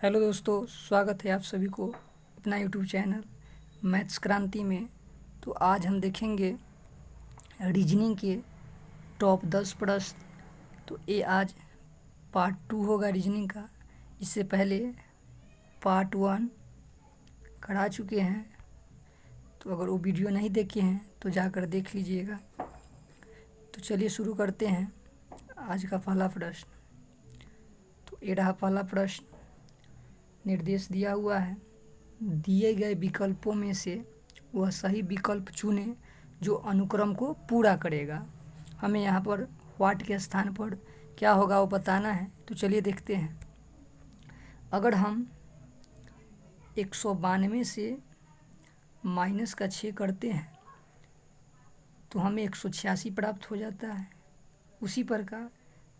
Hello दोस्तों, स्वागत है आप सभी को अपना यूट्यूब चैनल मैथ्स क्रांति में। तो आज हम देखेंगे रीजनिंग के टॉप 10 प्रश्न। तो ये आज पार्ट 2 होगा रीजनिंग का। इससे पहले पार्ट 1 करा चुके हैं, तो अगर वो वीडियो नहीं देखे हैं तो जाकर देख लीजिएगा। तो चलिए शुरू करते हैं आज का पहला प्रश्न। तो ये रहा पहला प्रश्न। निर्देश दिया हुआ है, दिए गए विकल्पों में से वह सही विकल्प चुने जो अनुक्रम को पूरा करेगा। हमें यहाँ पर व्हाट के स्थान पर क्या होगा वो बताना है। तो चलिए देखते हैं। अगर हम 192 से माइनस का 6 करते हैं तो हमें 186 प्राप्त हो जाता है। उसी प्रकार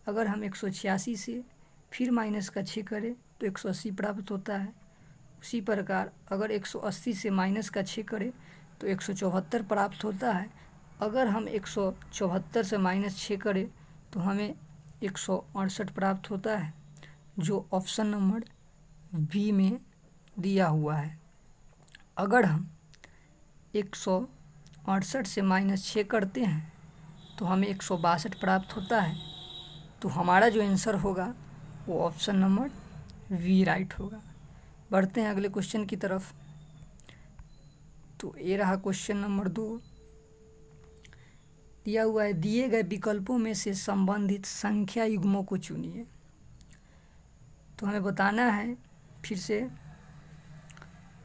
अगर हम 186 से फिर माइनस का 6 करें तो 180 प्राप्त होता है। उसी प्रकार अगर 180 से माइनस का 6 करें तो 174 प्राप्त होता है। अगर हम 174 से माइनस 6 करें तो हमें 168 प्राप्त होता है, जो ऑप्शन नंबर बी में दिया हुआ है। अगर हम 168 से माइनस 6 करते हैं तो हमें 162 प्राप्त होता है। तो हमारा जो आंसर होगा वो ऑप्शन नंबर वी राइट होगा। बढ़ते हैं अगले क्वेश्चन की तरफ। तो ये रहा क्वेश्चन नंबर 2। दिया हुआ है, दिए गए विकल्पों में से संबंधित संख्या युग्मों को चुनिए। तो हमें बताना है फिर से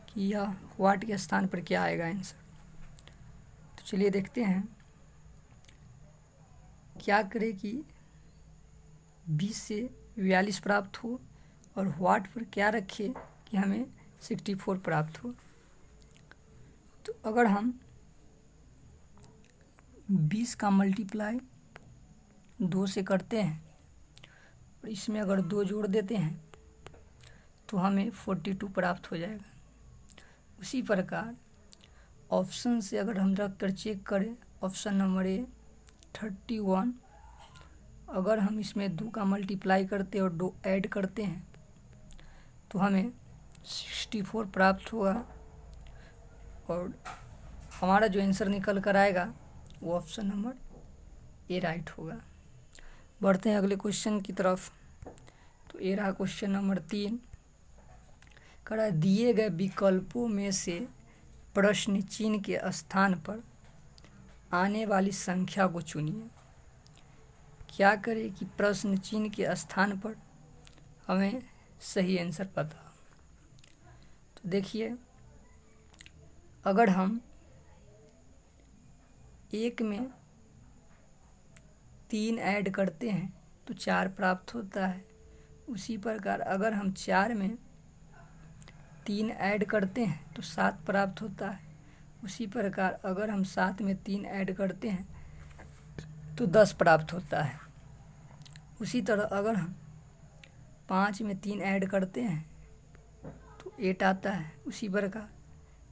कि यह व्हाट के स्थान पर क्या आएगा आंसर। तो चलिए देखते हैं। क्या करें कि 20 से 42 प्राप्त हो और व्हाट पर क्या रखें कि हमें 64 प्राप्त हो। तो अगर हम 20 का मल्टीप्लाई 2 से करते हैं और इसमें अगर 2 जोड़ देते हैं तो हमें 42 प्राप्त हो जाएगा। उसी प्रकार ऑप्शन से अगर हम रख कर चेक करें, ऑप्शन नंबर ए 31, अगर हम इसमें 2 का मल्टीप्लाई करते और 2 ऐड करते हैं तो हमें 64 प्राप्त होगा और हमारा जो आंसर निकल कर आएगा वो ऑप्शन नंबर ए राइट होगा। बढ़ते हैं अगले क्वेश्चन की तरफ। तो ये रहा क्वेश्चन नंबर 3। कह रहा है, दिए गए विकल्पों में से प्रश्न चिन्ह के स्थान पर आने वाली संख्या को चुनिए। क्या करें कि प्रश्न चिन्ह के स्थान पर हमें सही आंसर पता हो। तो देखिए, अगर हम 1 में 3 ऐड करते हैं तो 4 प्राप्त होता है। उसी प्रकार अगर हम 4 में 3 ऐड करते हैं तो 7 प्राप्त होता है। उसी प्रकार अगर हम 7 में 3 ऐड करते हैं तो 10 प्राप्त होता है। उसी तरह अगर हम 5 में 3 ऐड करते हैं तो 8 आता है। उसी प्रकार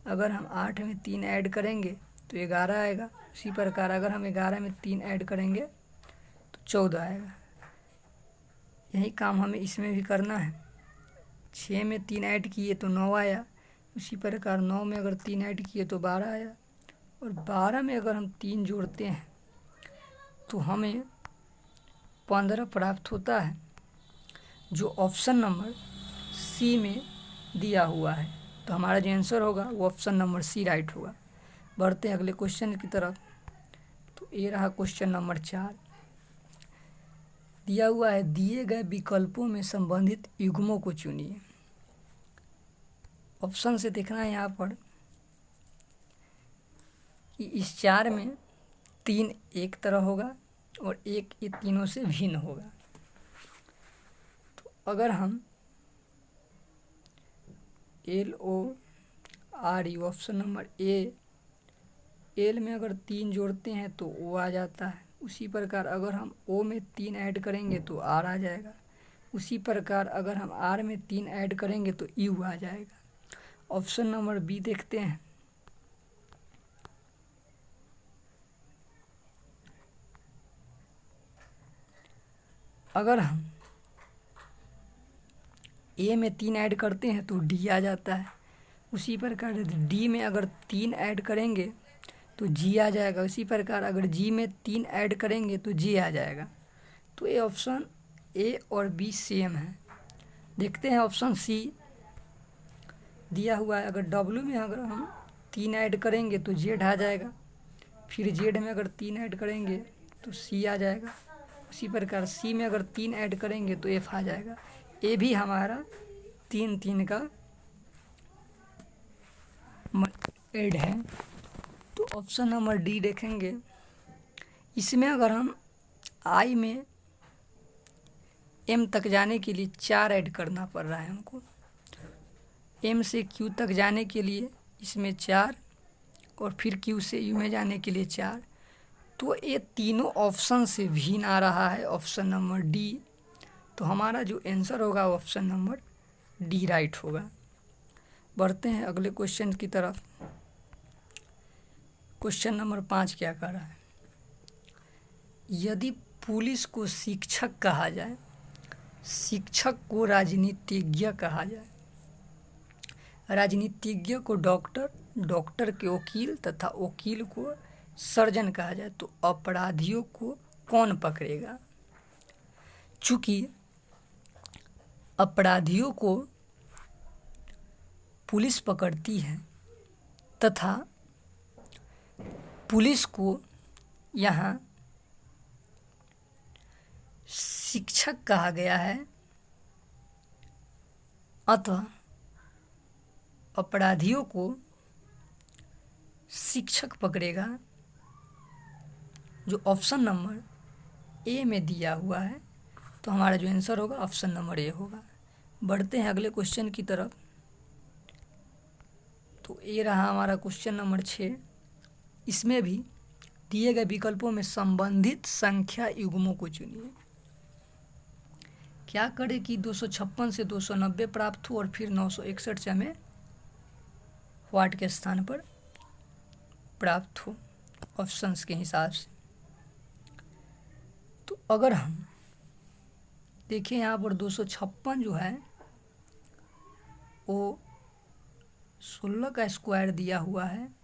अगर हम 8 में 3 ऐड करेंगे तो 11 आएगा। उसी प्रकार अगर हम 11 में 3 ऐड करेंगे तो 14 आएगा। यही काम हमें इसमें भी करना है। 6 में 3 ऐड किए तो 9 आया। उसी प्रकार 9 में अगर 3 ऐड किए तो 12 आया। और 12 में अगर हम 3 जोड़ते हैं तो हमें 15 प्राप्त होता है, जो ऑप्शन नंबर सी में दिया हुआ है। तो हमारा जो आंसर होगा वो ऑप्शन नंबर सी राइट होगा। बढ़ते हैं अगले क्वेश्चन की तरफ। तो ये रहा क्वेश्चन नंबर 4। दिया हुआ है, दिए गए विकल्पों में संबंधित युग्मों को चुनिए। ऑप्शन से देखना है यहाँ पर कि इस 4 में 3 एक तरह होगा और 1 ये तीनों से भिन्न होगा। तो अगर हम LORE option number A, L में अगर 3 जोड़ते हैं तो ओ आ जाता है। उसी प्रकार अगर हम ओ में 3 ऐड करेंगे तो आर आ जाएगा। उसी प्रकार अगर हम आर में 3 ऐड करेंगे तो यू आ जाएगा। ऑप्शन नंबर बी देखते हैं। अगर हम ए में 3 ऐड करते हैं तो डी आ जाता है। उसी प्रकार डी में अगर 3 ऐड करेंगे तो जी आ जाएगा। उसी प्रकार अगर जी में 3 ऐड करेंगे तो जी आ जाएगा। तो ये ऑप्शन ए और बी सेम है। देखते हैं ऑप्शन सी दिया हुआ है। अगर डब्ल्यू में अगर हम 3 ऐड करेंगे तो जेड आ जाएगा। फिर जेड में अगर 3 ऐड करेंगे तो सी आ जाएगा। उसी प्रकार सी में अगर 3 ऐड करेंगे तो एफ आ जाएगा। ए भी हमारा 3 का ऐड है। तो ऑप्शन नंबर डी देखेंगे। इसमें अगर हम आई में एम तक जाने के लिए 4 ऐड करना पड़ रहा है हमको। एम से क्यू तक जाने के लिए इसमें 4 और फिर क्यू से यू में जाने के लिए 4। तो ये तीनों ऑप्शन से भिन्न आ रहा है ऑप्शन नंबर डी। तो हमारा जो आंसर होगा ऑप्शन नंबर डी राइट होगा। बढ़ते हैं अगले क्वेश्चन की तरफ। क्वेश्चन नंबर 5 क्या कह रहा है? यदि पुलिस को शिक्षक कहा जाए, शिक्षक को राजनीतिज्ञ कहा जाए, राजनीतिज्ञ को डॉक्टर, डॉक्टर के वकील तथा वकील को सर्जन कहा जाए, तो अपराधियों को कौन पकड़ेगा? चूँकि अपराधियों को पुलिस पकड़ती है तथा पुलिस को यहाँ शिक्षक कहा गया है, अतः अपराधियों को शिक्षक पकड़ेगा, जो ऑप्शन नंबर ए में दिया हुआ है। तो हमारा जो आंसर होगा ऑप्शन नंबर ए होगा। बढ़ते हैं अगले क्वेश्चन की तरफ। तो ये रहा हमारा क्वेश्चन नंबर 6। इसमें भी दिए गए विकल्पों में संबंधित संख्या युग्मों को चुनिए। क्या करें कि 256 से 290 प्राप्त हो और फिर 961 से हमें वाट के स्थान पर प्राप्त हो ऑप्शंस के हिसाब से। तो अगर हम देखें यहाँ पर 256 जो है वो 16 का स्क्वायर दिया हुआ है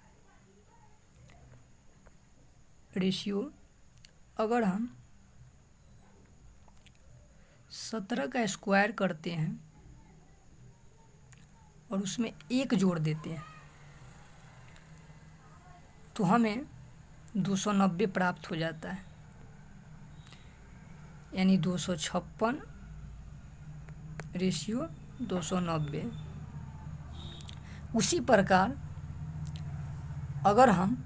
रेशियो। अगर हम 17 का स्क्वायर करते हैं और उसमें 1 जोड़ देते हैं तो हमें 290 प्राप्त हो जाता है। यानी 256 रेशियो 290। उसी प्रकार अगर हम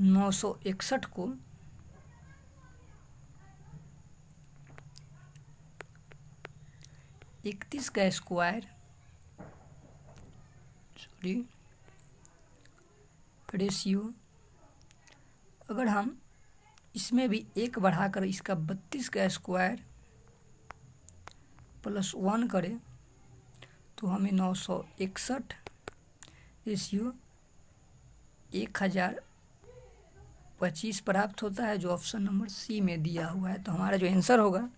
961 को 31 का स्क्वायर रेशियो, अगर हम इसमें भी 1 बढ़ाकर इसका 32 का स्क्वायर प्लस 1 करें तो हमें 961 रेशियो 1025 प्राप्त होता है, जो ऑप्शन नंबर सी में दिया हुआ है। तो हमारा जो आंसर होगा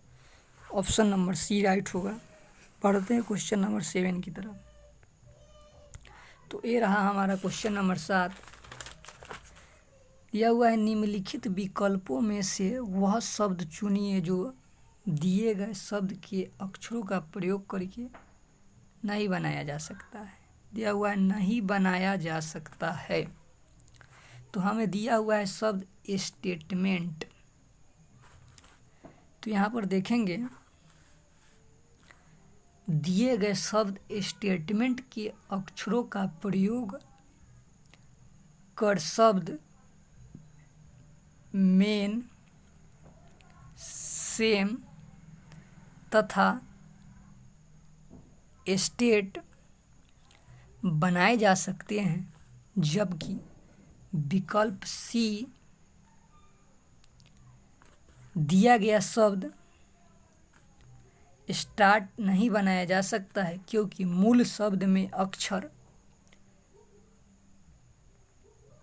ऑप्शन नंबर सी राइट होगा। पढ़ते हैं क्वेश्चन नंबर 7 की तरफ। तो ये रहा हमारा क्वेश्चन नंबर 7। दिया हुआ है निम्नलिखित विकल्पों में से वह शब्द चुनिए जो दिए गए शब्द के अक्षरों का प्रयोग करके नहीं बनाया जा सकता है। दिया हुआ है नहीं बनाया जा सकता है। तो हमें दिया हुआ है शब्द स्टेटमेंट। तो यहाँ पर देखेंगे दिए गए शब्द स्टेटमेंट के अक्षरों का प्रयोग कर शब्द मेन, सेम तथा स्टेट बनाए जा सकते हैं, जबकि विकल्प सी दिया गया शब्द स्टार्ट नहीं बनाया जा सकता है, क्योंकि मूल शब्द में अक्षर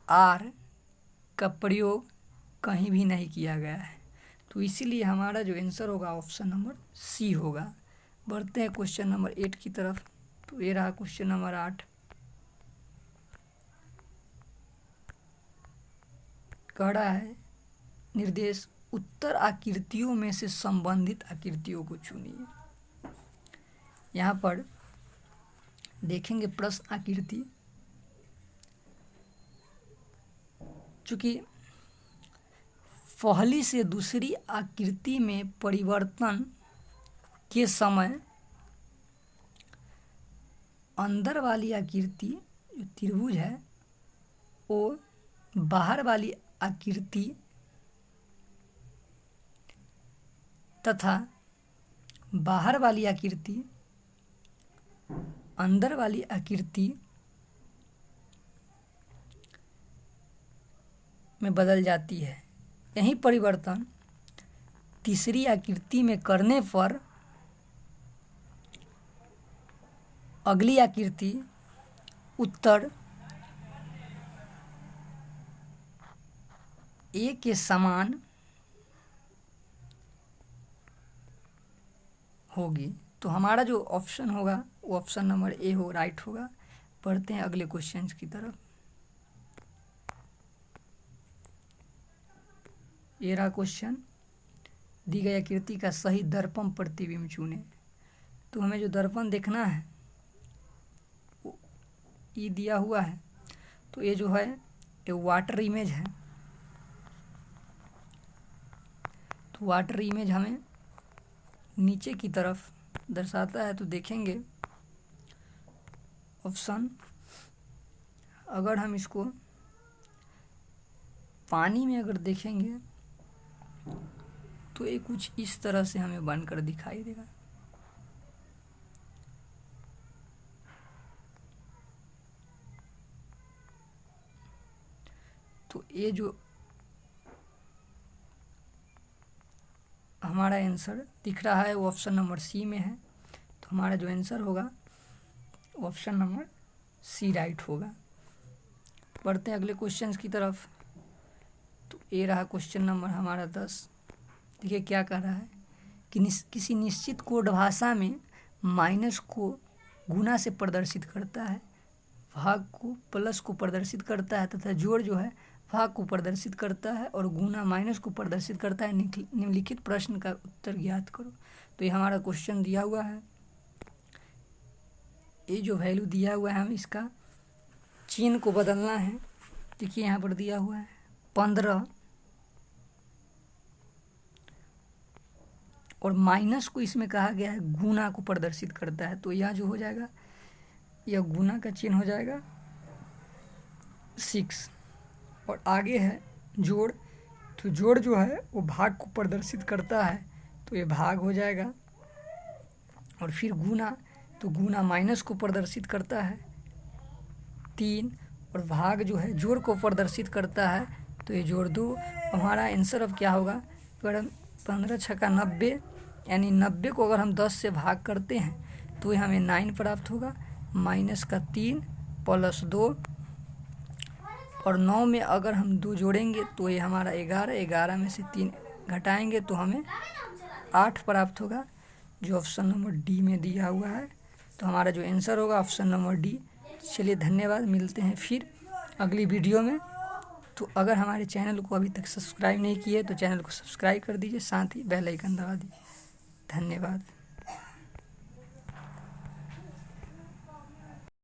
आर का प्रयोग कहीं भी नहीं किया गया है। तो इसीलिए हमारा जो आंसर होगा ऑप्शन नंबर सी होगा। बढ़ते हैं क्वेश्चन नंबर 8 की तरफ। तो ये रहा क्वेश्चन नंबर 8। कह रहा है निर्देश उत्तर आकृतियों में से संबंधित आकृतियों को चुनिए। यहाँ पर देखेंगे प्रश्न आकृति, चूंकि पहली से दूसरी आकृति में परिवर्तन के समय अंदर वाली आकृति जो त्रिभुज है वो बाहर वाली आकृति तथा बाहर वाली आकृति अंदर वाली आकृति में बदल जाती है। यही परिवर्तन तीसरी आकृति में करने पर अगली आकृति उत्तर ए के समान होगी। तो हमारा जो ऑप्शन होगा वो ऑप्शन नंबर ए हो, राइट होगा। पढ़ते हैं अगले क्वेश्चन की तरफ। ये रहा क्वेश्चन, दी गई आकृति का सही दर्पण प्रतिबिंब चुने। तो हमें जो दर्पण देखना है वो ये दिया हुआ है। तो ये जो है ये वाटर इमेज है। तो वाटर इमेज हमें नीचे की तरफ दर्शाता है। तो देखेंगे ऑप्शन, अगर हम इसको पानी में अगर देखेंगे तो ये कुछ इस तरह से हमें बनकर दिखाई देगा। तो ये जो हमारा आंसर दिख रहा है वो ऑप्शन नंबर सी में है। तो हमारा जो आंसर होगा वो ऑप्शन नंबर सी राइट होगा। बढ़ते हैं अगले क्वेश्चन की तरफ। तो ये रहा क्वेश्चन नंबर हमारा 10। देखिए क्या कह रहा है कि किसी निश्चित कोड भाषा में माइनस को गुना से प्रदर्शित करता है, भाग को प्लस को प्रदर्शित करता है तथा जोड़ जो है भाग को प्रदर्शित करता है और गुना माइनस को प्रदर्शित करता है। निम्नलिखित प्रश्न का उत्तर ज्ञात करो। तो ये हमारा क्वेश्चन दिया हुआ है। ये जो वैल्यू दिया हुआ है हम इसका चिन्ह को बदलना है। देखिए यहाँ पर दिया हुआ है 15 और माइनस को इसमें कहा गया है गुना को प्रदर्शित करता है। तो यह जो हो जाएगा यह गुना का चिन्ह हो जाएगा 6 और आगे है जोड़। तो जोड़ जो है वो भाग को प्रदर्शित करता है। तो ये भाग हो जाएगा और फिर गुना, तो गुना माइनस को प्रदर्शित करता है 3 और भाग जो है जोड़ को प्रदर्शित करता है। तो ये जोड़ 2। हमारा आंसर अब क्या होगा, अगर हम 15 छक्का 90 यानी 90 को अगर हम 10 से भाग करते हैं तो ये हमें 9 प्राप्त होगा। माइनस का 3 प्लस 2 और 9 में अगर हम 2 जोड़ेंगे तो ये हमारा 11, 11 में से 3 घटाएंगे तो हमें 8 प्राप्त होगा, जो ऑप्शन नंबर डी में दिया हुआ है। तो हमारा जो आंसर होगा ऑप्शन नंबर डी। चलिए धन्यवाद, मिलते हैं फिर अगली वीडियो में। तो अगर हमारे चैनल को अभी तक सब्सक्राइब नहीं किए तो चैनल को सब्सक्राइब कर दीजिए, साथ ही बेल आइकन दबा दीजिए। धन्यवाद।